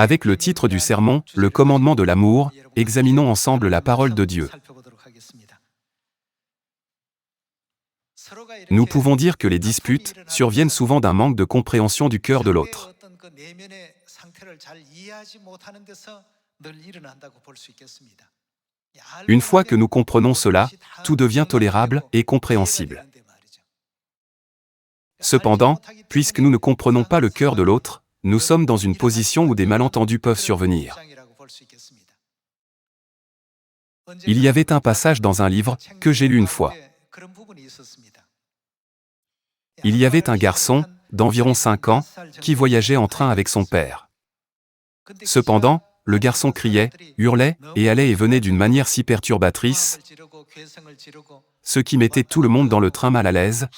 Avec le titre du sermon, Le commandement de l'amour, examinons ensemble la parole de Dieu. Nous pouvons dire que les disputes surviennent souvent d'un manque de compréhension du cœur de l'autre. Une fois que nous comprenons cela, tout devient tolérable et compréhensible. Cependant, puisque nous ne comprenons pas le cœur de l'autre, nous sommes dans une position où des malentendus peuvent survenir. Il y avait un passage dans un livre que j'ai lu une fois. Il y avait un garçon, d'environ 5 ans, qui voyageait en train avec son père. Cependant, le garçon criait, hurlait et allait et venait d'une manière si perturbatrice, ce qui mettait tout le monde dans le train mal à l'aise,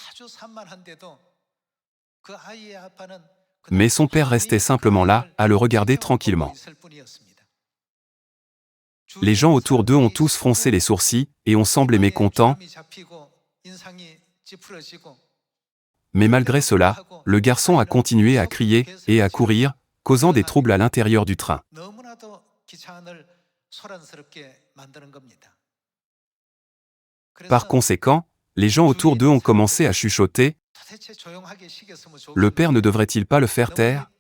mais son père restait simplement là, à le regarder tranquillement. Les gens autour d'eux ont tous froncé les sourcils et ont semblé mécontents, mais malgré cela, le garçon a continué à crier et à courir, causant des troubles à l'intérieur du train. Par conséquent, les gens autour d'eux ont commencé à chuchoter. Le père ne devrait-il pas le faire taire?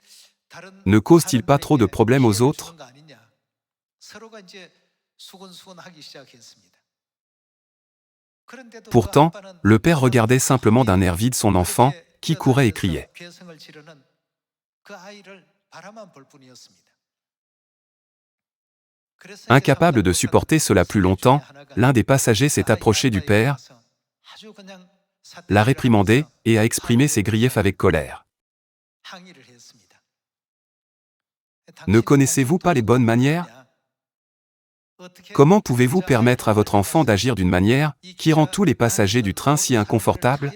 Ne cause-t-il pas trop de problèmes aux autres? Pourtant, le père regardait simplement d'un air vide son enfant, qui courait et criait. Incapable de supporter cela plus longtemps, l'un des passagers s'est approché du père, l'a réprimandé et a exprimé ses griefs avec colère. Ne connaissez-vous pas les bonnes manières? Comment pouvez-vous permettre à votre enfant d'agir d'une manière qui rend tous les passagers du train si inconfortables?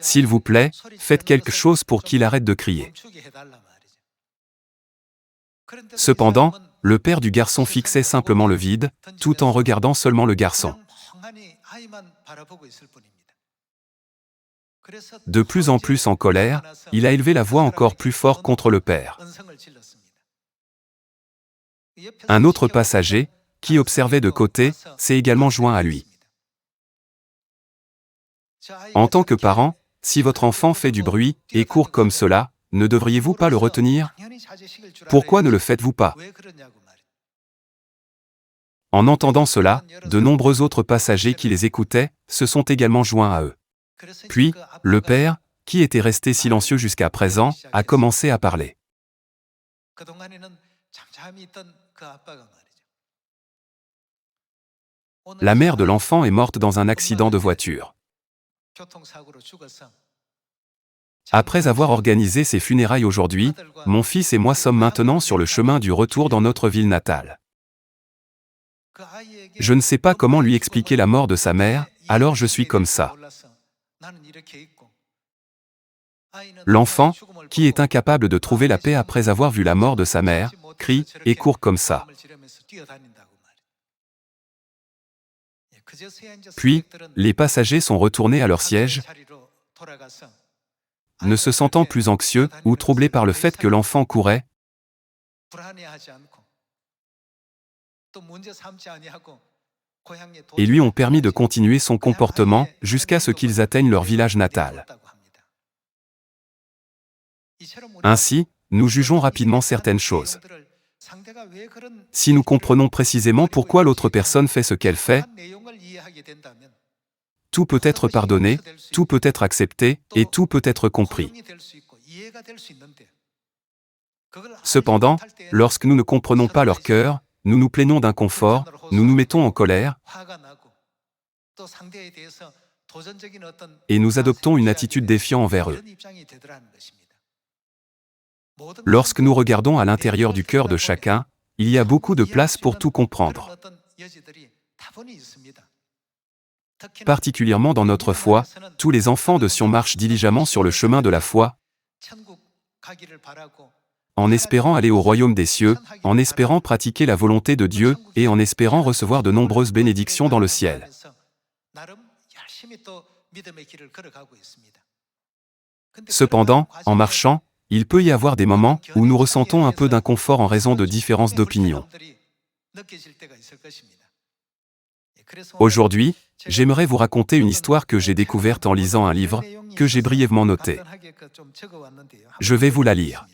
S'il vous plaît, faites quelque chose pour qu'il arrête de crier. Cependant, le père du garçon fixait simplement le vide, tout en regardant seulement le garçon. De plus en plus en colère, il a élevé la voix encore plus fort contre le père. Un autre passager, qui observait de côté, s'est également joint à lui. En tant que parent, si votre enfant fait du bruit et court comme cela, ne devriez-vous pas le retenir? Pourquoi ne le faites-vous pas? En entendant cela, de nombreux autres passagers qui les écoutaient se sont également joints à eux. Puis, le père, qui était resté silencieux jusqu'à présent, a commencé à parler. La mère de l'enfant est morte dans un accident de voiture. Après avoir organisé ses funérailles aujourd'hui, mon fils et moi sommes maintenant sur le chemin du retour dans notre ville natale. Je ne sais pas comment lui expliquer la mort de sa mère, alors je suis comme ça. L'enfant, qui est incapable de trouver la paix après avoir vu la mort de sa mère, crie et court comme ça. Puis, les passagers sont retournés à leur siège, ne se sentant plus anxieux ou troublés par le fait que l'enfant courait, et lui ont permis de continuer son comportement jusqu'à ce qu'ils atteignent leur village natal. Ainsi, nous jugeons rapidement certaines choses. Si nous comprenons précisément pourquoi l'autre personne fait ce qu'elle fait, tout peut être pardonné, tout peut être accepté, et tout peut être compris. Cependant, lorsque nous ne comprenons pas leur cœur, nous nous plaignons d'inconfort, nous nous mettons en colère, et nous adoptons une attitude défiante envers eux. Lorsque nous regardons à l'intérieur du cœur de chacun, il y a beaucoup de place pour tout comprendre. Particulièrement dans notre foi, tous les enfants de Sion marchent diligemment sur le chemin de la foi, en espérant aller au royaume des cieux, en espérant pratiquer la volonté de Dieu et en espérant recevoir de nombreuses bénédictions dans le ciel. Cependant, en marchant, il peut y avoir des moments où nous ressentons un peu d'inconfort en raison de différences d'opinion. Aujourd'hui, j'aimerais vous raconter une histoire que j'ai découverte en lisant un livre, que j'ai brièvement noté. Je vais vous la lire.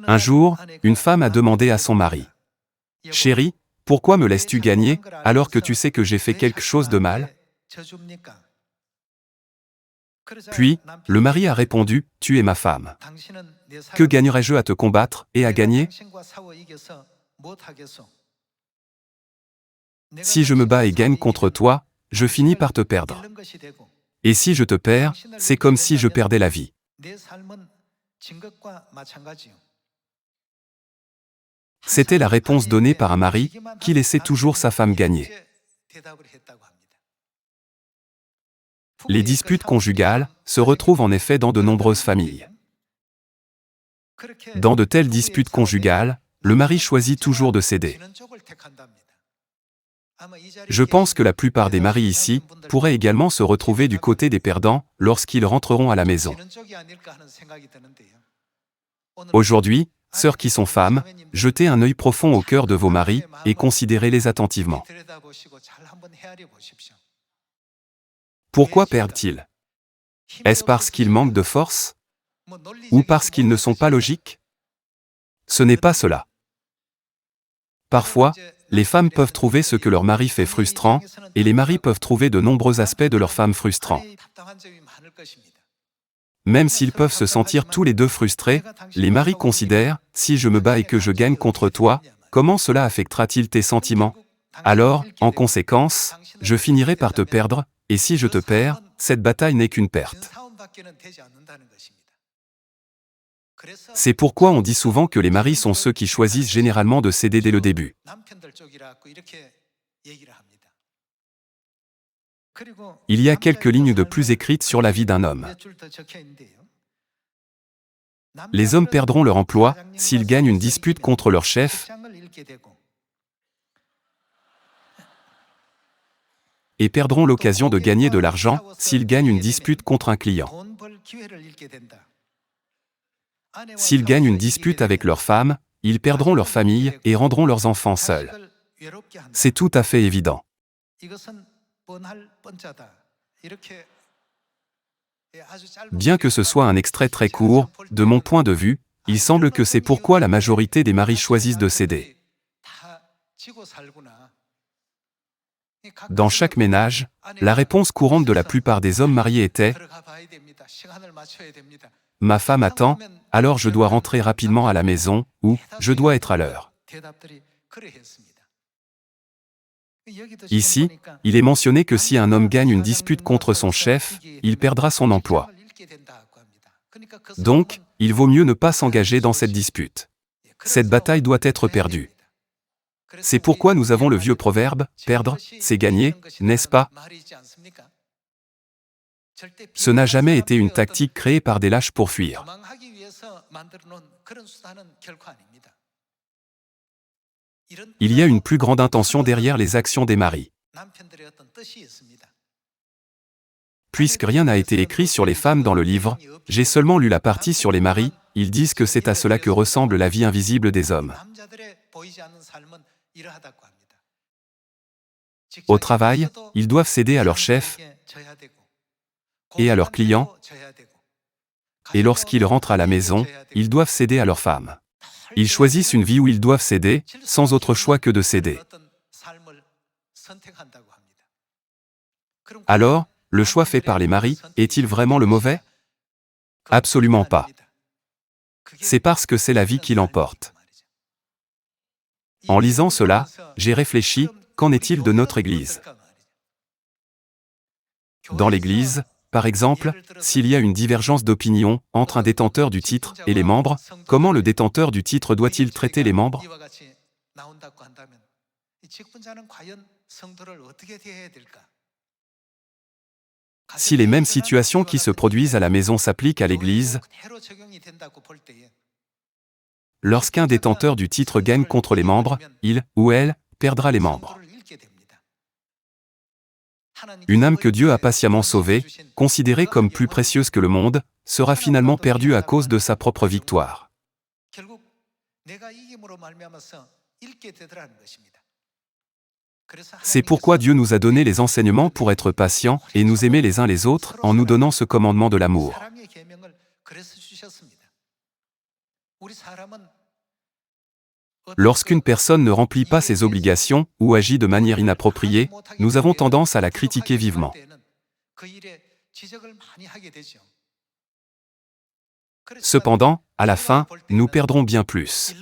Un jour, une femme a demandé à son mari, « Chérie, pourquoi me laisses-tu gagner, alors que tu sais que j'ai fait quelque chose de mal ?» Puis, le mari a répondu, « Tu es ma femme. Que gagnerais-je à te combattre et à gagner ? Si je me bats et gagne contre toi, je finis par te perdre. Et si je te perds, c'est comme si je perdais la vie. » C'était la réponse donnée par un mari qui laissait toujours sa femme gagner. Les disputes conjugales se retrouvent en effet dans de nombreuses familles. Dans de telles disputes conjugales, le mari choisit toujours de céder. Je pense que la plupart des maris ici pourraient également se retrouver du côté des perdants lorsqu'ils rentreront à la maison. Aujourd'hui, sœurs qui sont femmes, jetez un œil profond au cœur de vos maris et considérez-les attentivement. Pourquoi perdent-ils ? Est-ce parce qu'ils manquent de force ? Ou parce qu'ils ne sont pas logiques ? Ce n'est pas cela. Parfois, les femmes peuvent trouver ce que leur mari fait frustrant, et les maris peuvent trouver de nombreux aspects de leur femme frustrants. Même s'ils peuvent se sentir tous les deux frustrés, les maris considèrent, si je me bats et que je gagne contre toi, comment cela affectera-t-il tes sentiments ? Alors, en conséquence, je finirai par te perdre, et si je te perds, cette bataille n'est qu'une perte. C'est pourquoi on dit souvent que les maris sont ceux qui choisissent généralement de céder dès le début. Il y a quelques lignes de plus écrites sur la vie d'un homme. Les hommes perdront leur emploi s'ils gagnent une dispute contre leur chef et perdront l'occasion de gagner de l'argent s'ils gagnent une dispute contre un client. S'ils gagnent une dispute avec leur femme, ils perdront leur famille et rendront leurs enfants seuls. C'est tout à fait évident. Bien que ce soit un extrait très court, de mon point de vue, il semble que c'est pourquoi la majorité des maris choisissent de céder. Dans chaque ménage, la réponse courante de la plupart des hommes mariés était « Ma femme attend, alors je dois rentrer rapidement à la maison » ou « Je dois être à l'heure ». Ici, il est mentionné que si un homme gagne une dispute contre son chef, il perdra son emploi. Donc, il vaut mieux ne pas s'engager dans cette dispute. Cette bataille doit être perdue. C'est pourquoi nous avons le vieux proverbe « Perdre, c'est gagner », n'est-ce pas ? Ce n'a jamais été une tactique créée par des lâches pour fuir. Il y a une plus grande intention derrière les actions des maris. Puisque rien n'a été écrit sur les femmes dans le livre, j'ai seulement lu la partie sur les maris, ils disent que c'est à cela que ressemble la vie invisible des hommes. Au travail, ils doivent céder à leur chef et à leurs clients, et lorsqu'ils rentrent à la maison, ils doivent céder à leur femme. Ils choisissent une vie où ils doivent céder, sans autre choix que de céder. Alors, le choix fait par les maris, est-il vraiment le mauvais ? Absolument pas. C'est parce que c'est la vie qui l'emporte. En lisant cela, j'ai réfléchi, qu'en est-il de notre Église ? Dans l'Église, par exemple, s'il y a une divergence d'opinion entre un détenteur du titre et les membres, comment le détenteur du titre doit-il traiter les membres ? Si les mêmes situations qui se produisent à la maison s'appliquent à l'Église, lorsqu'un détenteur du titre gagne contre les membres, il ou elle perdra les membres. Une âme que Dieu a patiemment sauvée, considérée comme plus précieuse que le monde, sera finalement perdue à cause de sa propre victoire. C'est pourquoi Dieu nous a donné les enseignements pour être patients et nous aimer les uns les autres en nous donnant ce commandement de l'amour. Lorsqu'une personne ne remplit pas ses obligations ou agit de manière inappropriée, nous avons tendance à la critiquer vivement. Cependant, à la fin, nous perdrons bien plus.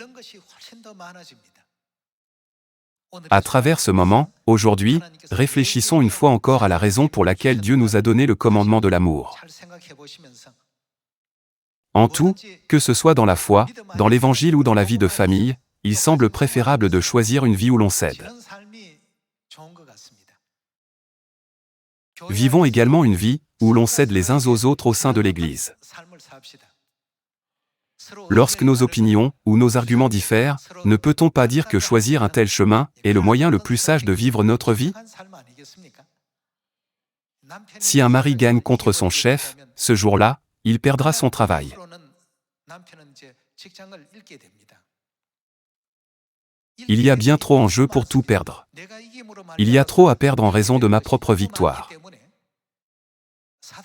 À travers ce moment, aujourd'hui, réfléchissons une fois encore à la raison pour laquelle Dieu nous a donné le commandement de l'amour. En tout, que ce soit dans la foi, dans l'Évangile ou dans la vie de famille, il semble préférable de choisir une vie où l'on s'aide. Vivons également une vie où l'on s'aide les uns aux autres au sein de l'Église. Lorsque nos opinions ou nos arguments diffèrent, ne peut-on pas dire que choisir un tel chemin est le moyen le plus sage de vivre notre vie? Si un mari gagne contre son chef, ce jour-là, il perdra son travail. Il y a bien trop en jeu pour tout perdre. Il y a trop à perdre en raison de ma propre victoire.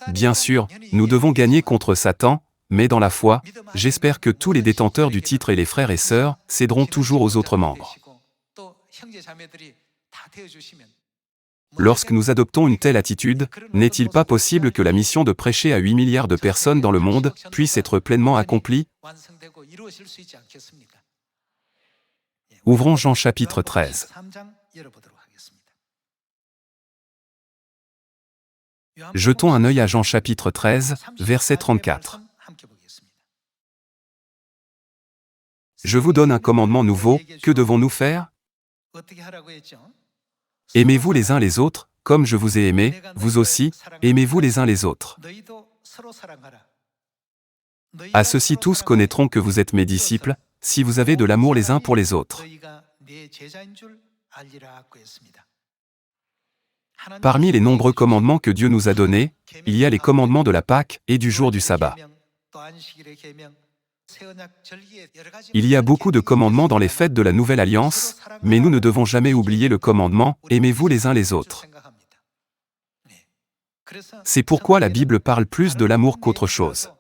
Bien sûr, nous devons gagner contre Satan, mais dans la foi, j'espère que tous les détenteurs du titre et les frères et sœurs céderont toujours aux autres membres. Lorsque nous adoptons une telle attitude, n'est-il pas possible que la mission de prêcher à 8 milliards de personnes dans le monde puisse être pleinement accomplie? Ouvrons Jean chapitre 13. Jetons un œil à Jean chapitre 13, verset 34. Je vous donne un commandement nouveau, que devons-nous faire? Aimez-vous les uns les autres, comme je vous ai aimé, vous aussi, aimez-vous les uns les autres. À ceux-ci tous connaîtront que vous êtes mes disciples, si vous avez de l'amour les uns pour les autres. Parmi les nombreux commandements que Dieu nous a donnés, il y a les commandements de la Pâque et du jour du sabbat. Il y a beaucoup de commandements dans les fêtes de la Nouvelle Alliance, mais nous ne devons jamais oublier le commandement « Aimez-vous les uns les autres ». C'est pourquoi la Bible parle plus de l'amour qu'autre chose.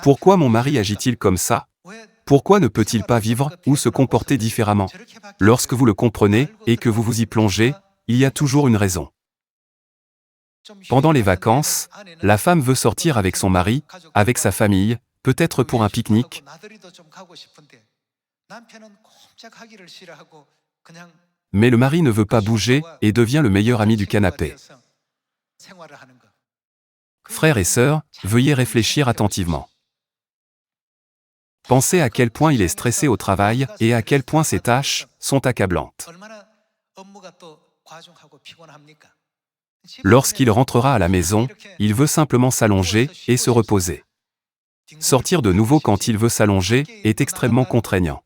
Pourquoi mon mari agit-il comme ça? Pourquoi ne peut-il pas vivre ou se comporter différemment? Lorsque vous le comprenez et que vous vous y plongez, il y a toujours une raison. Pendant les vacances, la femme veut sortir avec son mari, avec sa famille, peut-être pour un pique-nique. Mais le mari ne veut pas bouger et devient le meilleur ami du canapé. Frères et sœurs, veuillez réfléchir attentivement. Pensez à quel point il est stressé au travail et à quel point ses tâches sont accablantes. Lorsqu'il rentrera à la maison, il veut simplement s'allonger et se reposer. Sortir de nouveau quand il veut s'allonger est extrêmement contraignant.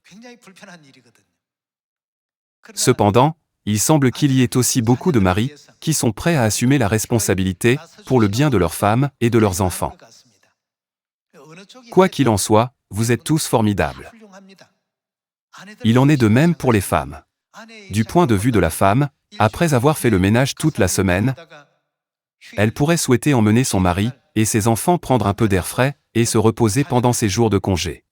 Cependant, il semble qu'il y ait aussi beaucoup de maris qui sont prêts à assumer la responsabilité pour le bien de leurs femmes et de leurs enfants. Quoi qu'il en soit, vous êtes tous formidables. Il en est de même pour les femmes. Du point de vue de la femme, après avoir fait le ménage toute la semaine, elle pourrait souhaiter emmener son mari et ses enfants prendre un peu d'air frais et se reposer pendant ses jours de congé.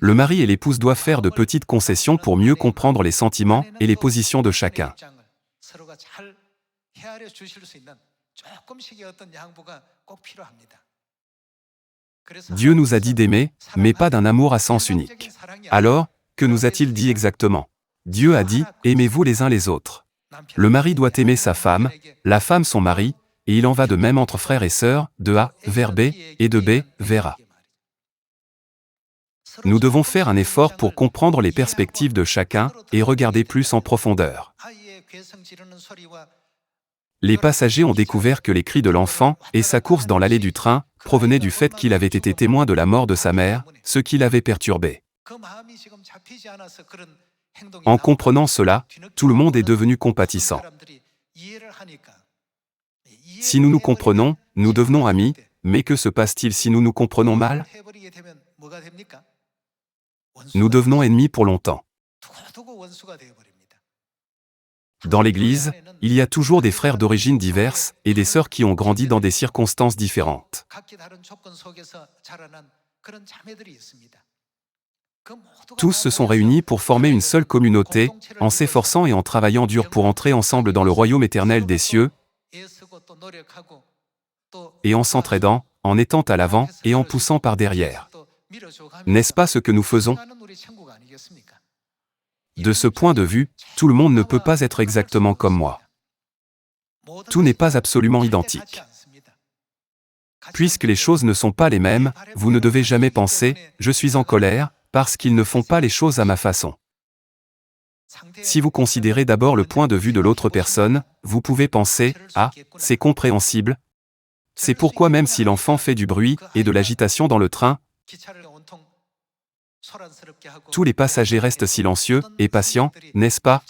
Le mari et l'épouse doivent faire de petites concessions pour mieux comprendre les sentiments et les positions de chacun. Dieu nous a dit d'aimer, mais pas d'un amour à sens unique. Alors, que nous a-t-il dit exactement? Dieu a dit, aimez-vous les uns les autres. Le mari doit aimer sa femme, la femme son mari, et il en va de même entre frères et sœurs, de A vers B, et de B vers A. Nous devons faire un effort pour comprendre les perspectives de chacun et regarder plus en profondeur. Les passagers ont découvert que les cris de l'enfant et sa course dans l'allée du train provenait du fait qu'il avait été témoin de la mort de sa mère, ce qui l'avait perturbé. En comprenant cela, tout le monde est devenu compatissant. Si nous nous comprenons, nous devenons amis, mais que se passe-t-il si nous nous comprenons mal? Nous devenons ennemis pour longtemps. Dans l'Église, il y a toujours des frères d'origines diverses et des sœurs qui ont grandi dans des circonstances différentes. Tous se sont réunis pour former une seule communauté, en s'efforçant et en travaillant dur pour entrer ensemble dans le royaume éternel des cieux, et en s'entraidant, en étant à l'avant et en poussant par derrière. N'est-ce pas ce que nous faisons? De ce point de vue, tout le monde ne peut pas être exactement comme moi. Tout n'est pas absolument identique. Puisque les choses ne sont pas les mêmes, vous ne devez jamais penser « je suis en colère » parce qu'ils ne font pas les choses à ma façon. Si vous considérez d'abord le point de vue de l'autre personne, vous pouvez penser « ah, c'est compréhensible ». C'est pourquoi même si l'enfant fait du bruit et de l'agitation dans le train, tous les passagers restent silencieux et patients, n'est-ce pas?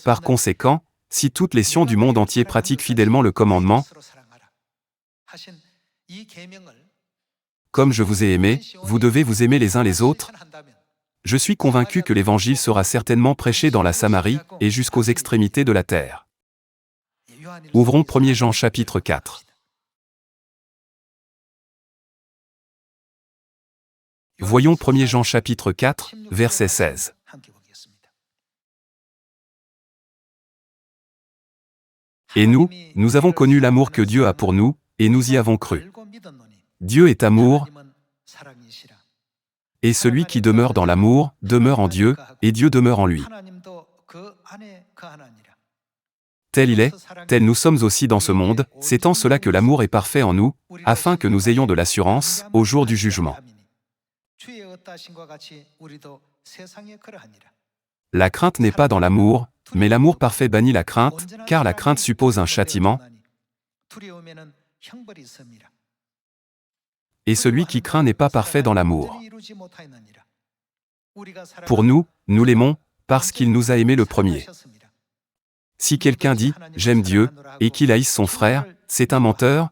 Par conséquent, si toutes les nations du monde entier pratiquent fidèlement le commandement, comme je vous ai aimé, vous devez vous aimer les uns les autres. Je suis convaincu que l'Évangile sera certainement prêché dans la Samarie et jusqu'aux extrémités de la terre. Ouvrons 1 Jean chapitre 4. Voyons 1 Jean chapitre 4, verset 16. Et nous avons connu l'amour que Dieu a pour nous, et nous y avons cru. Dieu est amour, et celui qui demeure dans l'amour, demeure en Dieu, et Dieu demeure en lui. Tel il est, tel nous sommes aussi dans ce monde, c'est en cela que l'amour est parfait en nous, afin que nous ayons de l'assurance, au jour du jugement. La crainte n'est pas dans l'amour, mais l'amour parfait bannit la crainte, car la crainte suppose un châtiment, et celui qui craint n'est pas parfait dans l'amour. Pour nous, nous l'aimons, parce qu'il nous a aimés le premier. Si quelqu'un dit « j'aime Dieu » et qu'il haïsse son frère, c'est un menteur,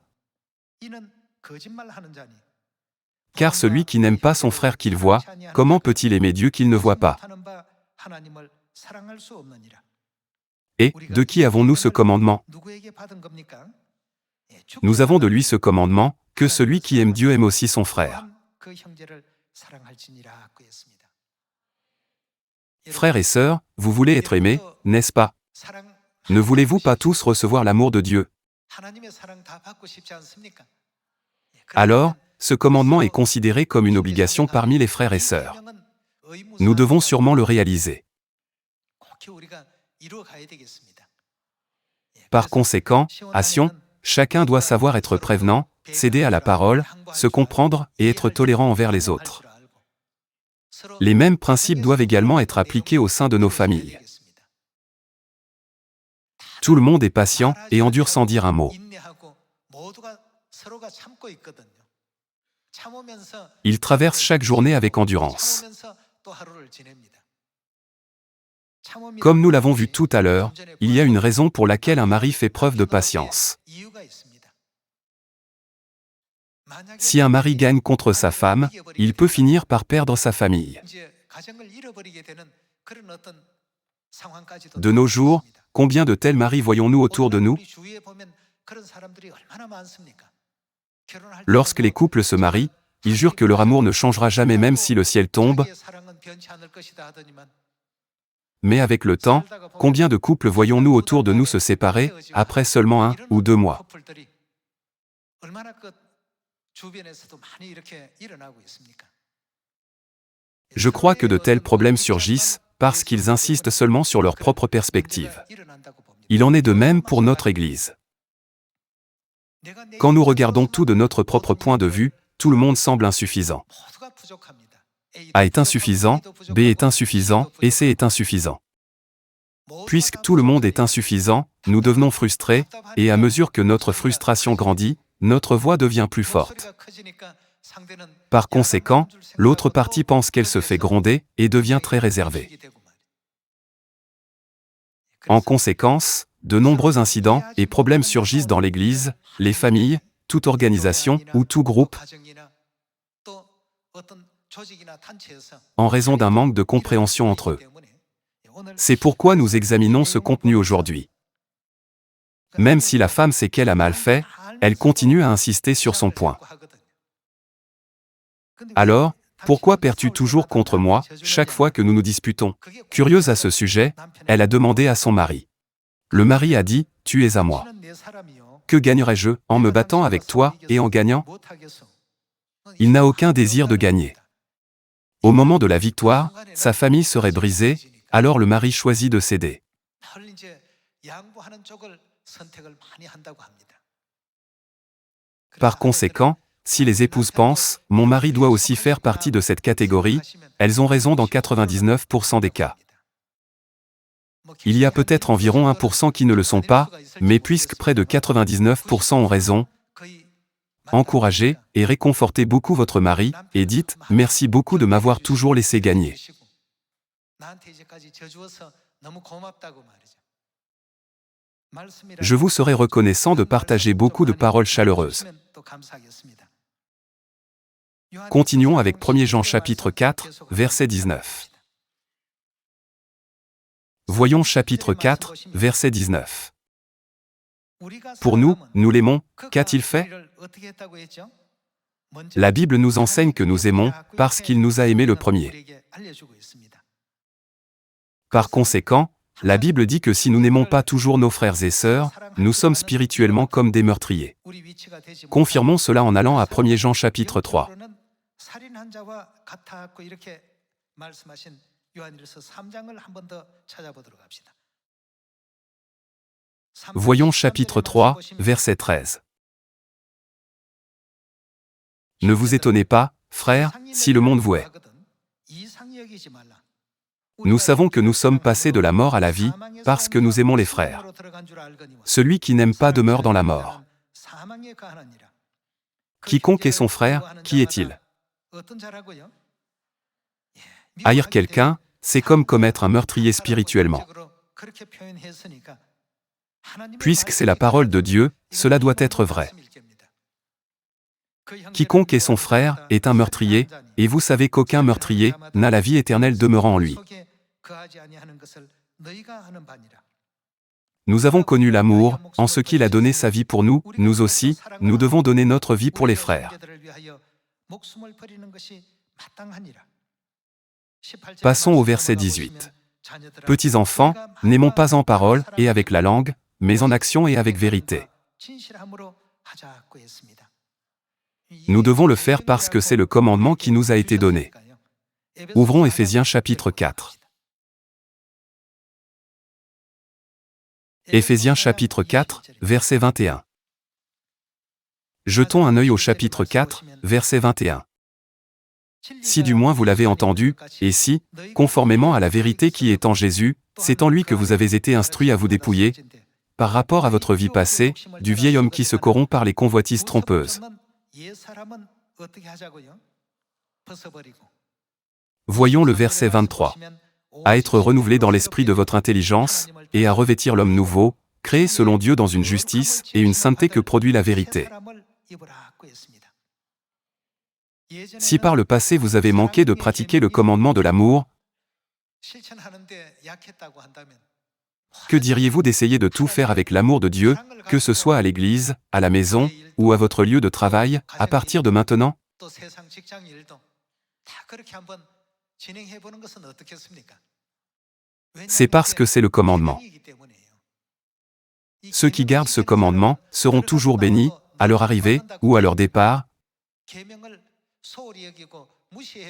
car celui qui n'aime pas son frère qu'il voit, comment peut-il aimer Dieu qu'il ne voit pas? Et, de qui avons-nous ce commandement? Nous avons de lui ce commandement, que celui qui aime Dieu aime aussi son frère. Frères et sœurs, vous voulez être aimés, n'est-ce pas? Ne voulez-vous pas tous recevoir l'amour de Dieu? Alors, ce commandement est considéré comme une obligation parmi les frères et sœurs. Nous devons sûrement le réaliser. Par conséquent, à Sion, chacun doit savoir être prévenant, céder à la parole, se comprendre et être tolérant envers les autres. Les mêmes principes doivent également être appliqués au sein de nos familles. Tout le monde est patient et endure sans dire un mot. Ils traversent chaque journée avec endurance. Comme nous l'avons vu tout à l'heure, il y a une raison pour laquelle un mari fait preuve de patience. Si un mari gagne contre sa femme, il peut finir par perdre sa famille. De nos jours, combien de tels maris voyons-nous autour de nous? Lorsque les couples se marient, ils jurent que leur amour ne changera jamais même si le ciel tombe. Mais avec le temps, combien de couples voyons-nous autour de nous se séparer, après seulement 1 ou 2 mois? Je crois que de tels problèmes surgissent, parce qu'ils insistent seulement sur leur propre perspective. Il en est de même pour notre Église. Quand nous regardons tout de notre propre point de vue, tout le monde semble insuffisant. A est insuffisant, B est insuffisant, et C est insuffisant. Puisque tout le monde est insuffisant, nous devenons frustrés, et à mesure que notre frustration grandit, notre voix devient plus forte. Par conséquent, l'autre partie pense qu'elle se fait gronder et devient très réservée. En conséquence, de nombreux incidents et problèmes surgissent dans l'Église, les familles, toute organisation ou tout groupe, en raison d'un manque de compréhension entre eux. C'est pourquoi nous examinons ce contenu aujourd'hui. Même si la femme sait qu'elle a mal fait, elle continue à insister sur son point. Alors, pourquoi perds-tu toujours contre moi, chaque fois que nous nous disputons? Curieuse à ce sujet, elle a demandé à son mari. Le mari a dit, tu es à moi. Que gagnerais-je en me battant avec toi et en gagnant? Il n'a aucun désir de gagner. Au moment de la victoire, sa famille serait brisée, alors le mari choisit de céder. Par conséquent, si les épouses pensent « mon mari doit aussi faire partie de cette catégorie », elles ont raison dans 99% des cas. Il y a peut-être environ 1% qui ne le sont pas, mais puisque près de 99% ont raison, encouragez et réconfortez beaucoup votre mari, et dites « merci beaucoup de m'avoir toujours laissé gagner ». Je vous serai reconnaissant de partager beaucoup de paroles chaleureuses. Continuons avec 1 Jean chapitre 4, verset 19. Voyons chapitre 4, verset 19. Pour nous, nous l'aimons, qu'a-t-il fait? La Bible nous enseigne que nous aimons parce qu'il nous a aimés le premier. Par conséquent, la Bible dit que si nous n'aimons pas toujours nos frères et sœurs, nous sommes spirituellement comme des meurtriers. Confirmons cela en allant à 1 Jean chapitre 3. Voyons chapitre 3, verset 13. Ne vous étonnez pas, frères, si le monde vous hait. Nous savons que nous sommes passés de la mort à la vie, parce que nous aimons les frères. Celui qui n'aime pas demeure dans la mort. Quiconque est son frère, qui est-il? Haïr quelqu'un, c'est comme commettre un meurtrier spirituellement. Puisque c'est la parole de Dieu, cela doit être vrai. Quiconque est son frère est un meurtrier, et vous savez qu'aucun meurtrier n'a la vie éternelle demeurant en lui. Nous avons connu l'amour, en ce qu'il a donné sa vie pour nous, nous aussi, nous devons donner notre vie pour les frères. Passons au verset 18. Petits enfants, n'aimons pas en parole et avec la langue, mais en action et avec vérité. Nous devons le faire parce que c'est le commandement qui nous a été donné. Ouvrons Éphésiens chapitre 4. Éphésiens chapitre 4, verset 21. Jetons un œil au chapitre 4, verset 21. Si du moins vous l'avez entendu, et si, conformément à la vérité qui est en Jésus, c'est en lui que vous avez été instruits à vous dépouiller, par rapport à votre vie passée, du vieil homme qui se corrompt par les convoitises trompeuses. Voyons le verset 23. À être renouvelé dans l'esprit de votre intelligence, et à revêtir l'homme nouveau, créé selon Dieu dans une justice et une sainteté que produit la vérité. Si par le passé vous avez manqué de pratiquer le commandement de l'amour, que diriez-vous d'essayer de tout faire avec l'amour de Dieu, que ce soit à l'église, à la maison, ou à votre lieu de travail, à partir de maintenant? C'est parce que c'est le commandement. Ceux qui gardent ce commandement seront toujours bénis, à leur arrivée ou à leur départ,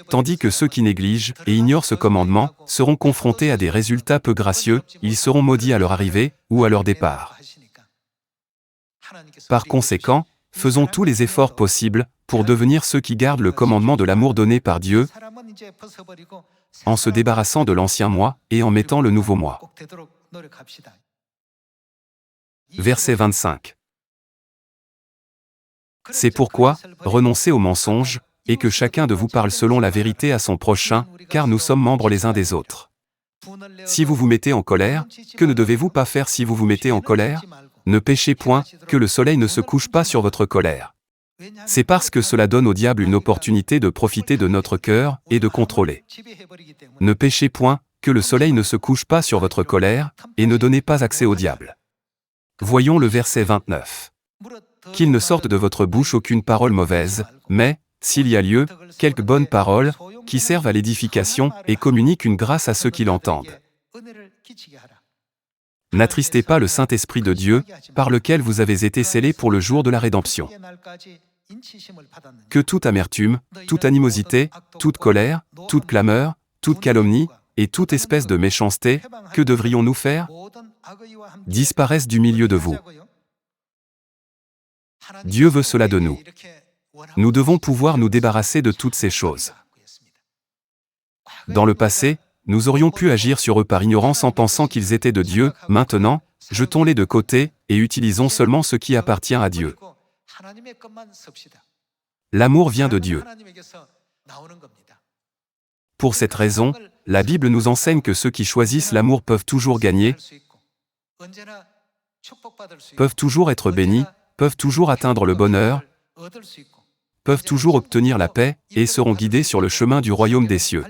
tandis que ceux qui négligent et ignorent ce commandement seront confrontés à des résultats peu gracieux, ils seront maudits à leur arrivée ou à leur départ. Par conséquent, faisons tous les efforts possibles pour devenir ceux qui gardent le commandement de l'amour donné par Dieu, en se débarrassant de l'ancien moi et en mettant le nouveau moi. Verset 25. C'est pourquoi, renoncez au mensonge, et que chacun de vous parle selon la vérité à son prochain, car nous sommes membres les uns des autres. Si vous vous mettez en colère, que ne devez-vous pas faire si vous vous mettez en colère? Ne péchez point, que le soleil ne se couche pas sur votre colère. C'est parce que cela donne au diable une opportunité de profiter de notre cœur et de contrôler. Ne péchez point, que le soleil ne se couche pas sur votre colère, et ne donnez pas accès au diable. Voyons le verset 29. Qu'il ne sorte de votre bouche aucune parole mauvaise, mais, s'il y a lieu, quelques bonnes paroles, qui servent à l'édification et communiquent une grâce à ceux qui l'entendent. N'attristez pas le Saint-Esprit de Dieu, par lequel vous avez été scellés pour le jour de la rédemption. Que toute amertume, toute animosité, toute colère, toute clameur, toute calomnie, et toute espèce de méchanceté, que devrions-nous faire? Disparaissent du milieu de vous. Dieu veut cela de nous. Nous devons pouvoir nous débarrasser de toutes ces choses. Dans le passé, nous aurions pu agir sur eux par ignorance en pensant qu'ils étaient de Dieu. Maintenant, jetons-les de côté et utilisons seulement ce qui appartient à Dieu. L'amour vient de Dieu. Pour cette raison, la Bible nous enseigne que ceux qui choisissent l'amour peuvent toujours gagner, peuvent toujours être bénis, peuvent toujours atteindre le bonheur, peuvent toujours obtenir la paix, et seront guidés sur le chemin du royaume des cieux.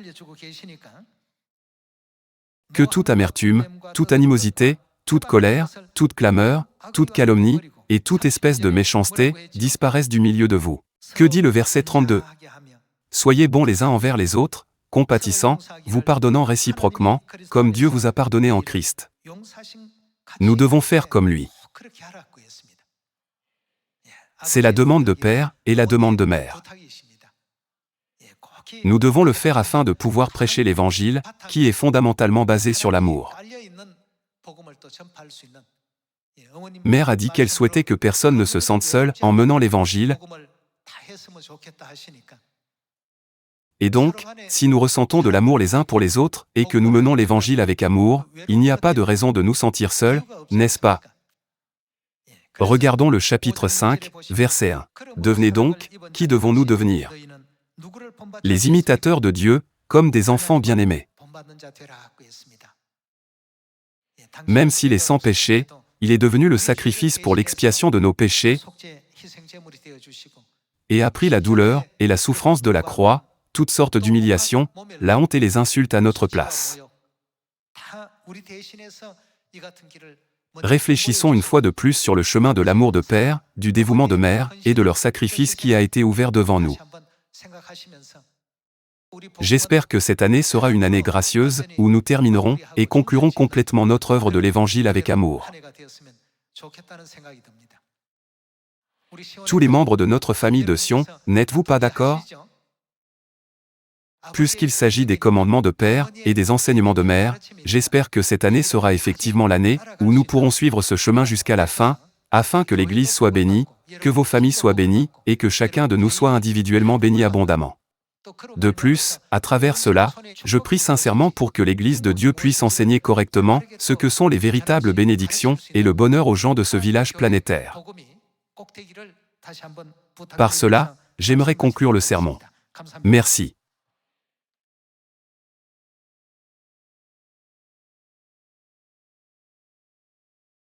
Que toute amertume, toute animosité, toute colère, toute clameur, toute calomnie, et toute espèce de méchanceté, disparaissent du milieu de vous. Que dit le verset 32? Soyez bons les uns envers les autres, compatissants, vous pardonnant réciproquement, comme Dieu vous a pardonné en Christ. Nous devons faire comme lui. C'est la demande de père et la demande de mère. Nous devons le faire afin de pouvoir prêcher l'Évangile, qui est fondamentalement basé sur l'amour. Mère a dit qu'elle souhaitait que personne ne se sente seul en menant l'Évangile. Et donc, si nous ressentons de l'amour les uns pour les autres et que nous menons l'Évangile avec amour, il n'y a pas de raison de nous sentir seuls, n'est-ce pas? Regardons le chapitre 5, verset 1. Devenez donc, qui devons-nous devenir? Les imitateurs de Dieu, comme des enfants bien-aimés. Même s'il est sans péché, il est devenu le sacrifice pour l'expiation de nos péchés et a pris la douleur et la souffrance de la croix, toutes sortes d'humiliations, la honte et les insultes à notre place. Réfléchissons une fois de plus sur le chemin de l'amour de père, du dévouement de mère et de leur sacrifice qui a été ouvert devant nous. J'espère que cette année sera une année gracieuse, où nous terminerons et conclurons complètement notre œuvre de l'Évangile avec amour. Tous les membres de notre famille de Sion, n'êtes-vous pas d'accord? Puisqu'il s'agit des commandements de père et des enseignements de mère, j'espère que cette année sera effectivement l'année où nous pourrons suivre ce chemin jusqu'à la fin, afin que l'Église soit bénie, que vos familles soient bénies, et que chacun de nous soit individuellement béni abondamment. De plus, à travers cela, je prie sincèrement pour que l'Église de Dieu puisse enseigner correctement ce que sont les véritables bénédictions et le bonheur aux gens de ce village planétaire. Par cela, j'aimerais conclure le sermon. Merci.